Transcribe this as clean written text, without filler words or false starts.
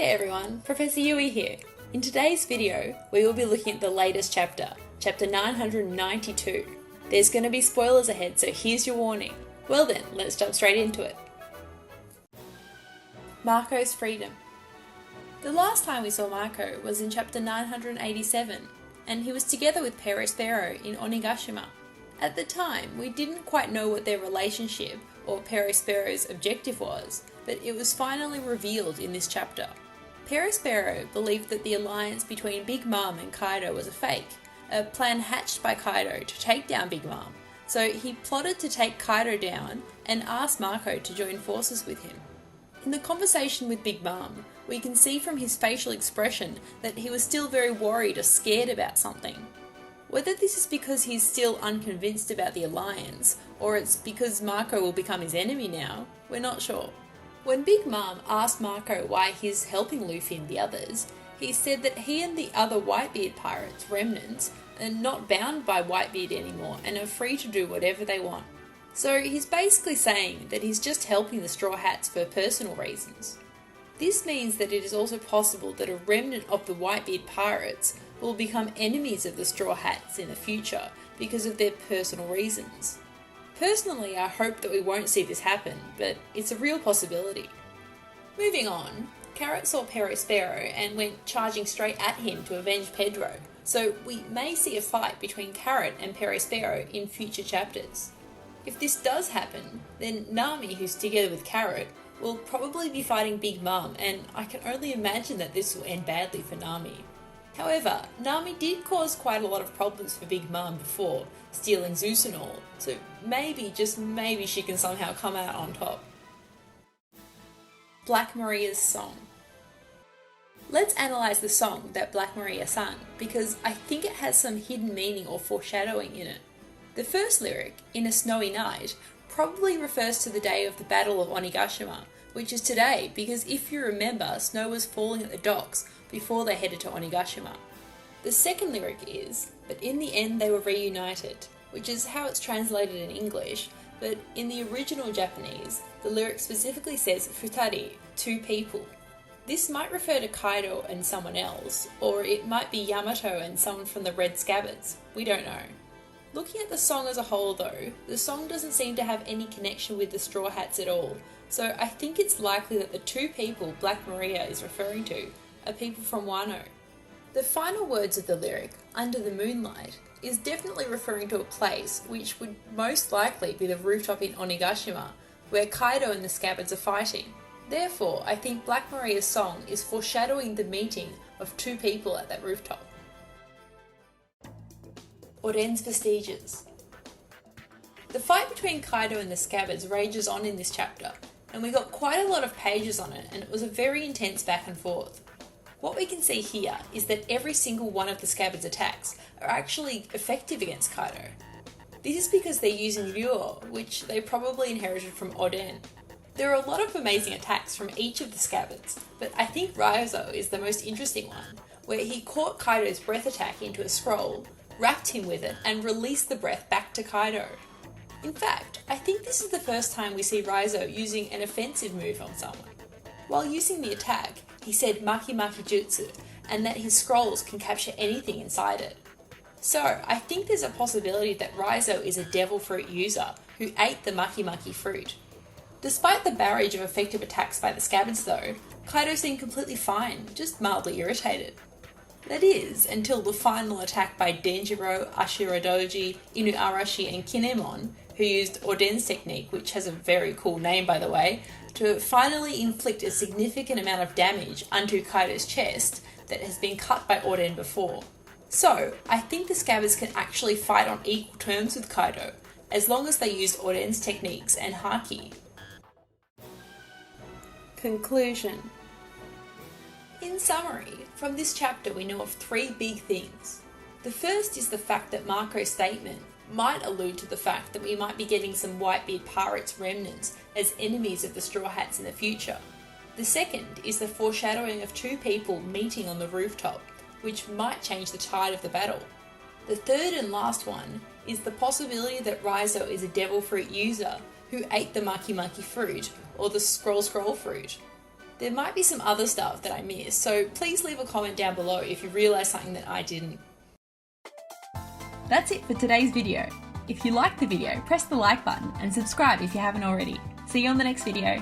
there everyone, Professor Yui here. In today's video, we will be looking at the latest chapter, chapter 992. There's going to be spoilers ahead, so here's your warning. Well then, let's jump straight into it. Marco's freedom. The last time we saw Marco was in chapter 987, and he was together with Perospero in Onigashima. At the time, we didn't quite know what their relationship or Perospero's objective was, but it was finally revealed in this chapter. Perospero believed that the alliance between Big Mom and Kaido was a fake, a plan hatched by Kaido to take down Big Mom, so he plotted to take Kaido down and asked Marco to join forces with him. In the conversation with Big Mom, we can see from his facial expression that he was still very worried or scared about something. Whether this is because he's still unconvinced about the alliance, or it's because Marco will become his enemy now, we're not sure. When Big Mom asked Marco why he's helping Luffy and the others, he said that he and the other Whitebeard pirates, remnants, are not bound by Whitebeard anymore and are free to do whatever they want. So he's basically saying that he's just helping the Straw Hats for personal reasons. This means that it is also possible that a remnant of the Whitebeard pirates will become enemies of the Straw Hats in the future because of their personal reasons. Personally, I hope that we won't see this happen, but it's a real possibility. Moving on, Carrot saw Perospero and went charging straight at him to avenge Pedro, so we may see a fight between Carrot and Perospero in future chapters. If this does happen, then Nami, who's together with Carrot, will probably be fighting Big Mom, and I can only imagine that this will end badly for Nami. However, Nami did cause quite a lot of problems for Big Mom before, stealing Zeus and all, so maybe, just maybe, she can somehow come out on top. Black Maria's song. Let's analyse the song that Black Maria sang, because I think it has some hidden meaning or foreshadowing in it. The first lyric, In a Snowy Night, probably refers to the day of the Battle of Onigashima, which is today because if you remember, snow was falling at the docks before they headed to Onigashima. The second lyric is, but in the end they were reunited, which is how it's translated in English, but in the original Japanese, the lyric specifically says futari, two people. This might refer to Kaido and someone else, or it might be Yamato and someone from the Red Scabbers, we don't know. Looking at the song as a whole though, the song doesn't seem to have any connection with the Straw Hats at all, so I think it's likely that the two people Black Maria is referring to are people from Wano. The final words of the lyric, Under the Moonlight, is definitely referring to a place which would most likely be the rooftop in Onigashima, where Kaido and the Scabbers are fighting. Therefore, I think Black Maria's song is foreshadowing the meeting of two people at that rooftop. Oden's Vestiges. The fight between Kaido and the Scabbers rages on in this chapter, and we got quite a lot of pages on it, and it was a very intense back and forth. What we can see here is that every single one of the Scabbers' attacks are actually effective against Kaido. This is because they're using lure, which they probably inherited from Oden. There are a lot of amazing attacks from each of the Scabbers, but I think Raizo is the most interesting one, where he caught Kaido's breath attack into a scroll, wrapped him with it, and released the breath back to Kaido. In fact, I think this is the first time we see Raizo using an offensive move on someone. While using the attack, he said Maki Maki Jutsu, and that his scrolls can capture anything inside it. So, I think there's a possibility that Raizo is a devil fruit user who ate the Maki Maki fruit. Despite the barrage of effective attacks by the Scabbers though, Kaido seemed completely fine, just mildly irritated. That is, until the final attack by Denjiro, Ashiradoji, Inuarashi and Kinemon, who used Oden's technique, which has a very cool name by the way, to finally inflict a significant amount of damage onto Kaido's chest that has been cut by Oden before. So, I think the Scabbers can actually fight on equal terms with Kaido, as long as they use Oden's techniques and Haki. Conclusion. In summary, from this chapter we know of three big things. The first is the fact that Marco's statement might allude to the fact that we might be getting some Whitebeard pirates remnants as enemies of the Straw Hats in the future. The second is the foreshadowing of two people meeting on the rooftop, which might change the tide of the battle. The third and last one is the possibility that Raizo is a devil fruit user who ate the Maki Maki fruit or the Scroll fruit. There might be some other stuff that I missed, so please leave a comment down below if you realise something that I didn't. That's it for today's video. If you liked the video, press the like button and subscribe if you haven't already. See you on the next video.